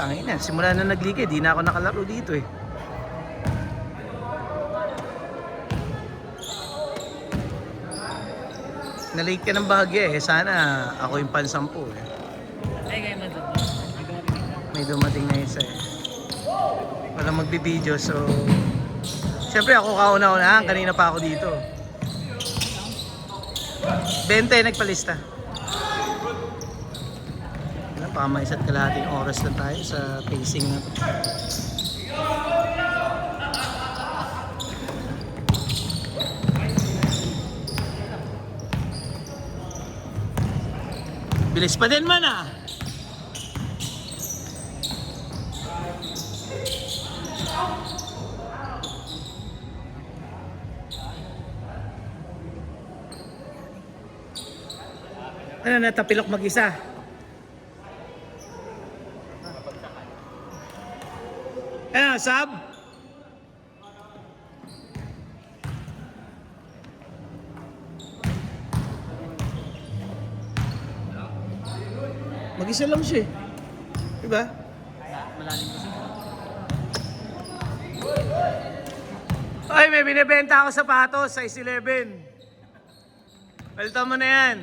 Tangina, simula na nag-league di na ako nakalaro dito eh. Na-late ka ng bahagya eh. Sana ako yung pansampu eh. Ay, kayo May dumating na isa eh. Walang magbibideo so... Siyempre ako kauna-unahan. Kanina pa ako dito. 20 nagpalista. Baka may isa't kalahating oras na tayo sa pacing na to. Bilis pa din man ah! Ano na, tapilok mag-isa? Ano, sab? Mag-isa lang siya eh. Diba? Malalim kasi. Ay, may binibenta ako sapatos, size 11. Palitan mo na yan.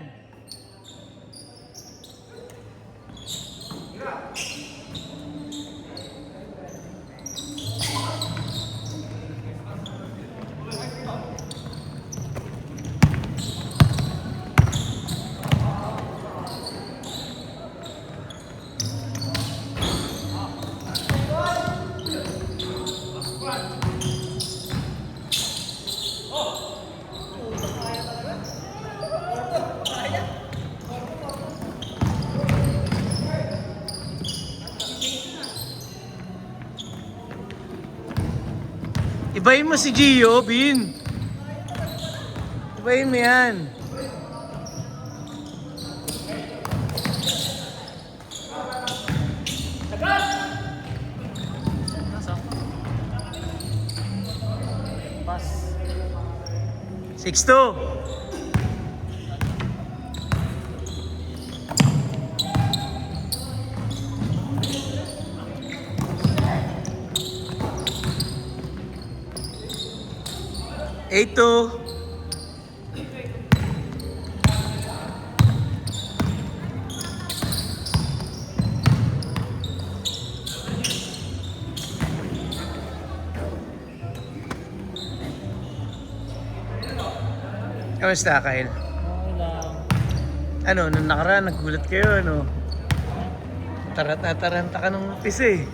Ibahin mo si Gio, Bin. Ibahin mo yan. Pass. 6-2. Ito. Kamusta, Kyle? Okay lang. Ano, nung nakaraan, nagulat kayo, ano? Taranta ka nung umpisa eh.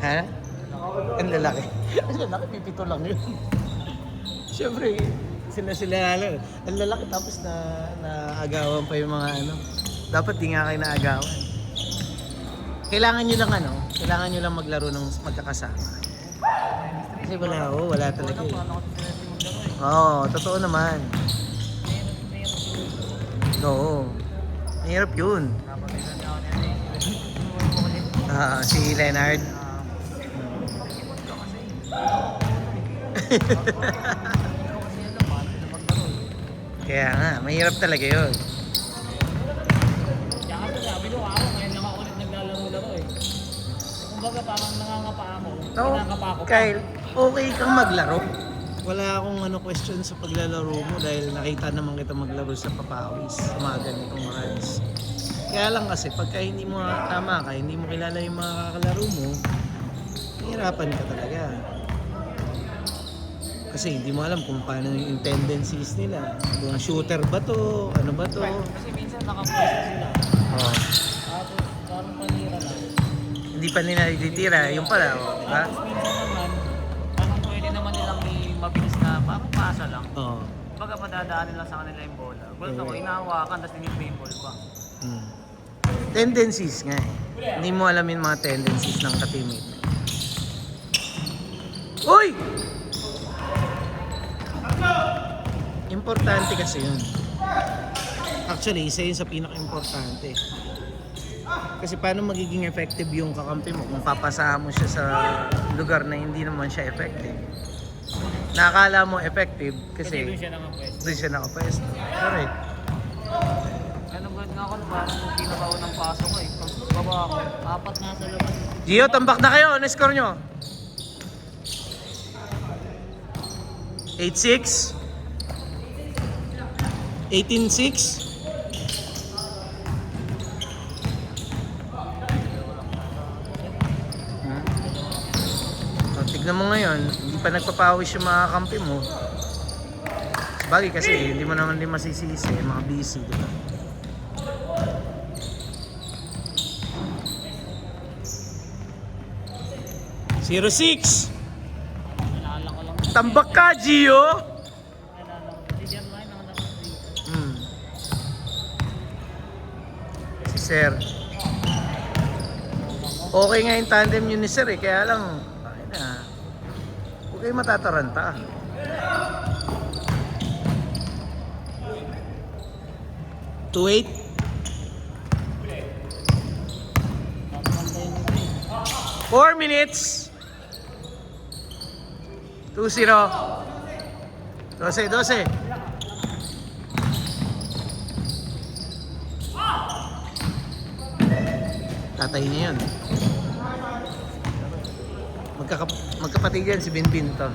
Ha? Ang lalaki. Ang lalaki, pipito lang yun. Siyempre, sila lang. Ang lalaki tapos naagawan pa yung mga ano. Dapat di nga kayo naagawan. Kailangan nyo lang maglaro ng magkakasama. Kasi wala talaga eh. Oo, totoo naman. Oo. Mahirap yun. Si Leonard. Kaya nga, mahirap talaga yun. Kaya kasi sabi ko ako, ngayon lang ako ulit naglalaro-laro eh. Kumbaga parang nangangapa ako. Nangangapa ako pa. Kyle, okay kang maglaro. Wala akong question sa paglalaro mo dahil nakita naman kita maglaro sa Papawis, sa mga ganitong runs. Kaya lang kasi pagka hindi mo tama ka, hindi mo kilala yung mga kakalaro mo, mahirapan ka talaga. Kasi hindi mo alam kung paano yung tendencies nila. Kung shooter ba to, ano ba to. Kasi minsan nakapwesto sila. Oh. Tapos parang panira lang. Hindi pa nila ititira, yung pala, oh, di ba? Tapos minsan naman, parang pwede naman nilang may mabilis na parang pasa lang. Oo. Kumbaga padadaanin lang sa kanila yung bola. Gulat ako, inahawakan, tapos tinip yung ball pa. Tendencies nga eh. Hindi mo alam yung mga tendencies ng ka-teammate. Uy! Importante kasi yun. Actually, isa yun sa pinaka-importante. Kasi paano magiging effective yung kakampi mo kung papasahan mo siya sa lugar na hindi naman siya effective. Nakakala mo effective kasi Doon siya nakapwesto. doon siya nakapwesto. Correct. Kaya nagulad nga ako, parang pinakaunang pasok ko eh. Pag dalawa ako. Apat na sa labas. Gio, tambak na kayo. Ano score nyo? 8-6? 18-6? Tignan mo ngayon, hindi pa nagpapawis yung mga kampi mo. Sabagay kasi, hindi mo naman din masisisi, mga busy, di ba? Zero 6. Nalala ko lang. Tambak ka, Gio! Nalala ko. Si Jermaine ang nakasito. Si Sir. Okay nga yung tandem yun ni Sir eh, kaya lang, ayun na. Huwag kayo matataranta. To 8. Papantayin mo ito eh. 4 minutes. 2-0. 12. Tatay niya yun. Magkapatid yan si Binbin to.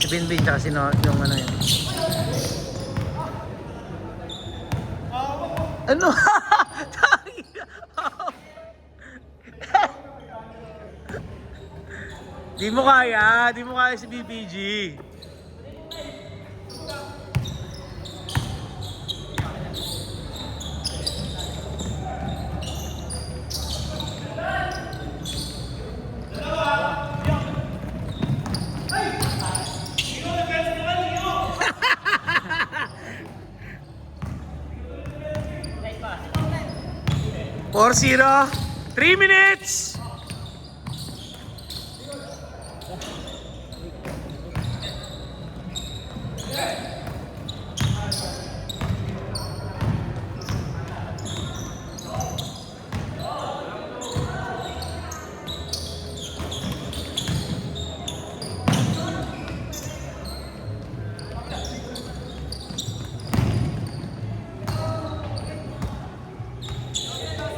Si Binbin tsaka si yung ano yun. Ano? Di mo kaya si BBG. Four 0. 3 minutes.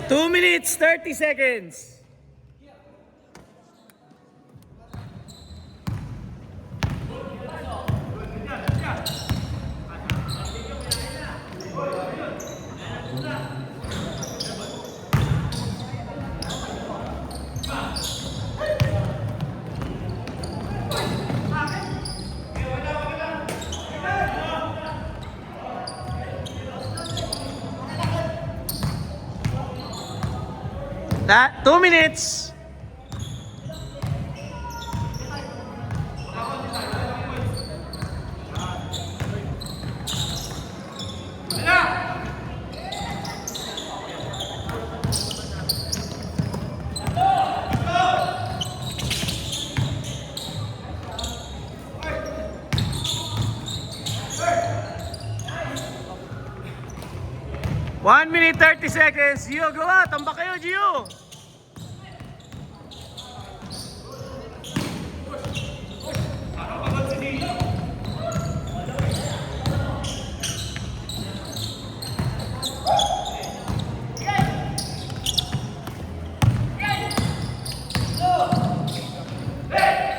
Two minutes, 30 seconds. That 2 minutes. One minute 30 seconds. Gio, gawa. Tambak kayo, Gio.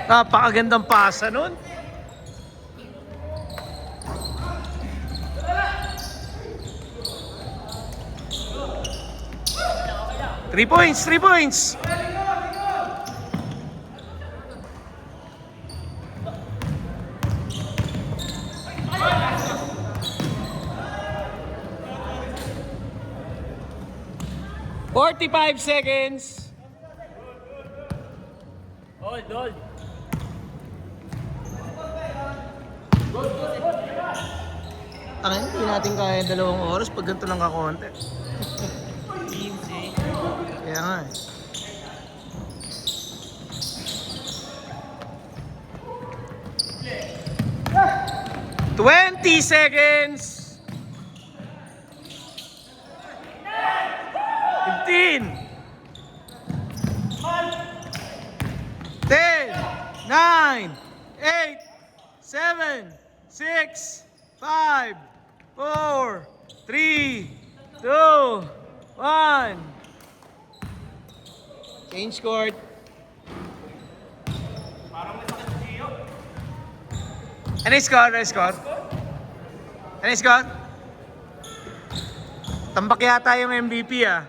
Napakagandang pasa nun. Three points, 3 points. "45 seconds. Hold. Hindi natin kaya 2 oras pag ganito lang kakonti. Easy. Kaya nga eh. "20 seconds. 15. 10. 9. 8. 7. 6. 5. 4. 3. 2. 1. Change court. Ano yung score? Ano yung score? Ano yung score? Tambak yata yung MVP ah.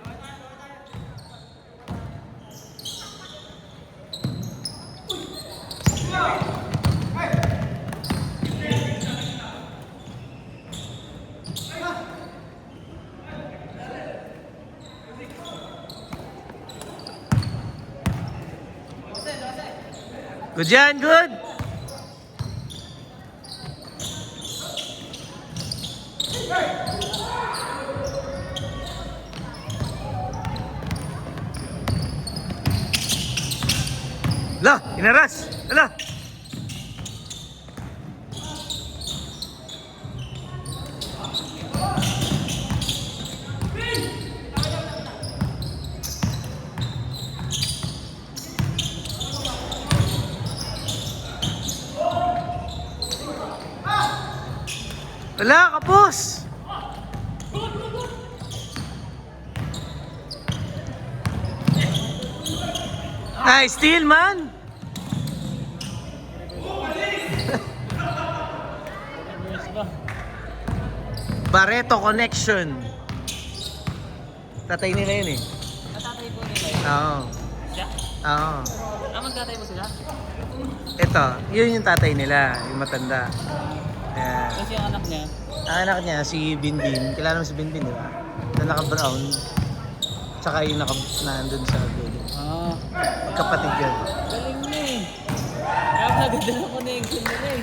Good yan, good! Lah, inaras! Ala! Wala, kapos! Nice steal, man! Barreto connection. Tatay nila yun eh. Natatay po nila yun. Oo. Siya? Oo. Magtatay mo sila? Ito, yun yung tatay nila, yung matanda. Ayan. Kasi ang anak niya, Ang anak niya, si Binbin. Kilala mo si Binbin, di ba? Na naka-brown. Tsaka yung nandun sa building. Kapatid yun. galing niya eh. Kaya naganda na connection nila eh.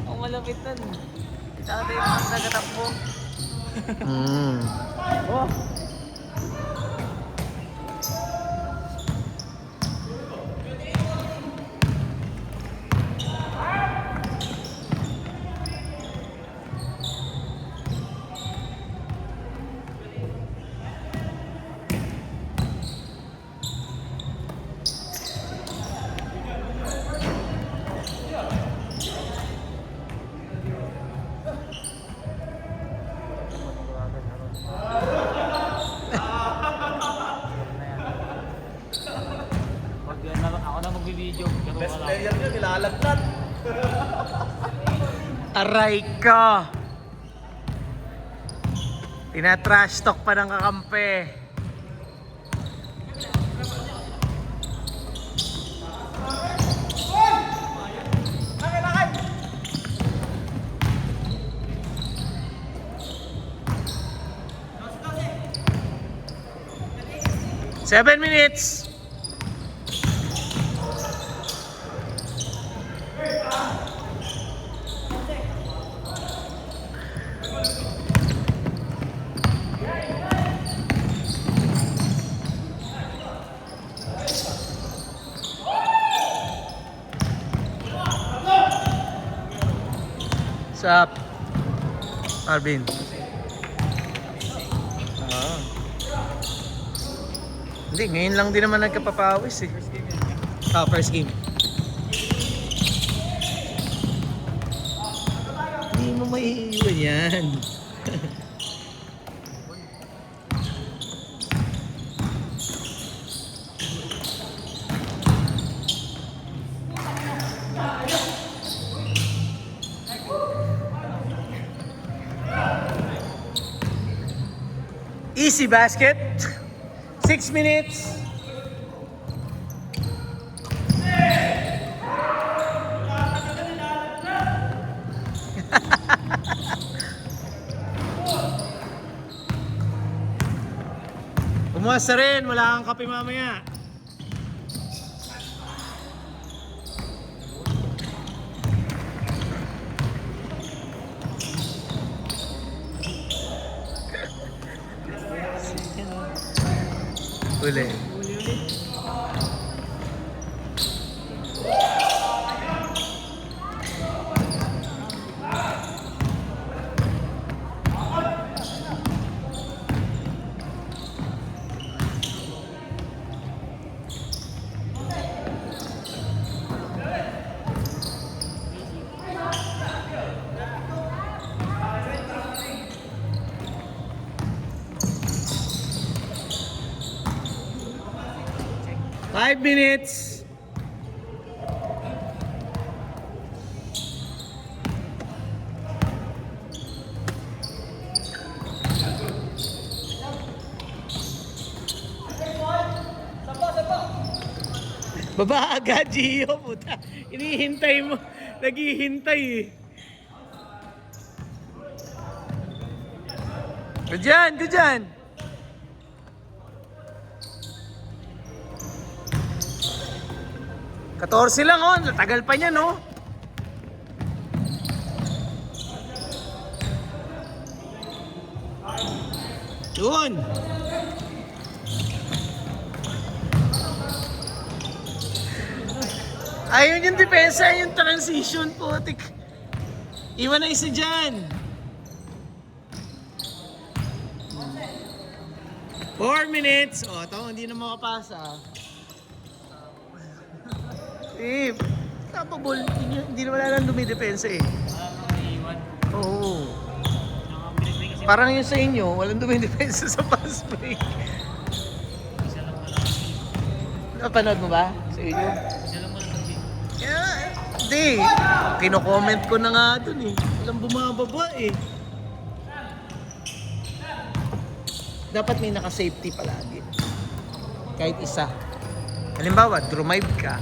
Ang malapit nun. Tatay mo ang nagatakbo. Oh. Ako na magbibideo. Best player niya, nilalaglat. Aray ka! Tinatrash talk pa ng kakampi. Seven minutes. What's up, Arvin? Hindi, ngayon lang din naman nagkapapawis eh. First game. Hindi mo maiiwan yan. Easy basket. 6 minutes. Umasa rin, wala kang kape mamaya. Uli. 5 minutes. Baba agad, Gio, puta. Inihintay mo. Naghihintay eh. Go dyan, go dyan. Katorse lang oh, tagal pa niya no. Yun. Ayun yung depensa, yung transition putik. Iwan na isa dyan. 4 minutes. O, ito, hindi na makapasa. Eh, capable. Hindi naman lang dumidepensa eh. Oo. Parang yun sa inyo, walang dumidepensa sa pass break. Napanood mo ba sa inyo? Yeah, hindi. Kino-comment ko na nga dun eh. Walang bumababa eh. Dapat may naka-safety palagi. Kahit isa. Halimbawa, drive ka.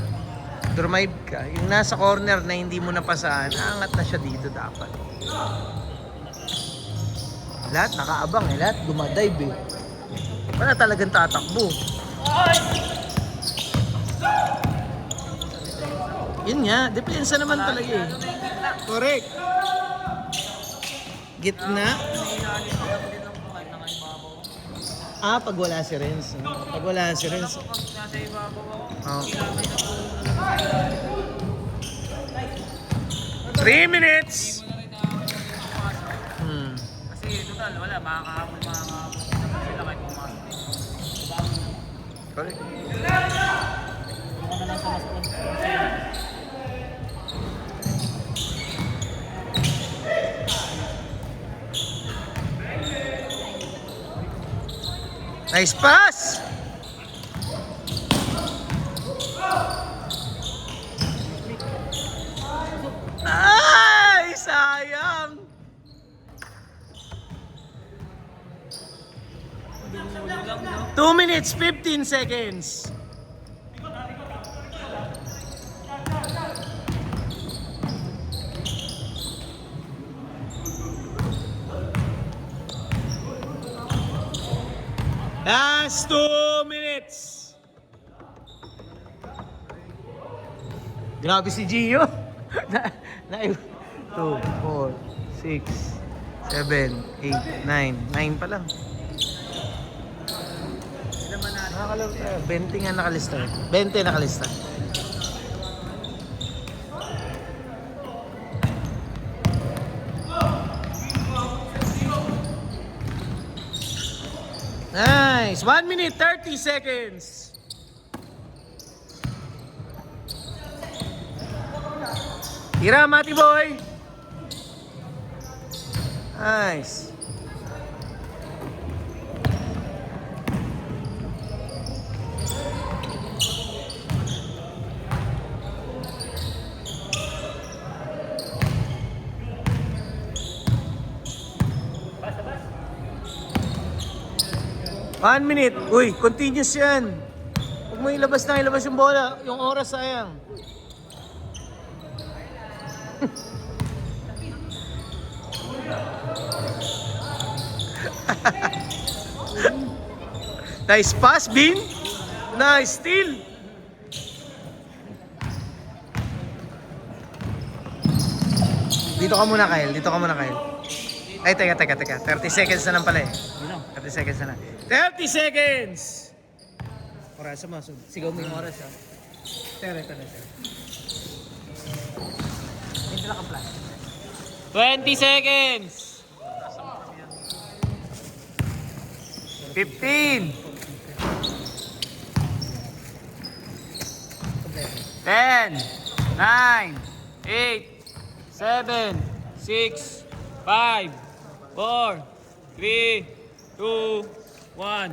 Yung nasa corner na hindi mo napasahan, angat na siya dito dapat. Lahat nakaabang eh. Lahat dumadive eh. Wala talagang tatakbo. Yun nga, depensa naman talaga eh. Correct. Gitna. Pag wala si Renz. Pag wala si Renz. Oh. 3 minutes. Kasi total, wala. Makakahabol sila kahit pumasok. Correct. Nice pass! Ay, sayang! Two minutes, 15 seconds. Last 2 minutes. Grabe si Gio. 2, 4, 6, 7, 8, 9. 9 pa lang. Nakakalaro tayo. 20 nga nakalista. 20 nakalista. Nice! 1 minute, 30 seconds. Tira, Mati Boy! Nice. One minute. Uy, continuous yan. Huwag mo ilabas yung bola. Yung oras sayang. Nice pass, Bin. Nice steal. Dito ka muna, Kyle. Ay, teka. 30 seconds na lang pala eh. 30 seconds na lang. 30 seconds! Oras mo. Sigaw mo yung oras ha. Tere. Hindi lang ka-plan. 20 seconds! 15! 10, 9, 8, 7, 6, 5, 4, 3, 2, 1.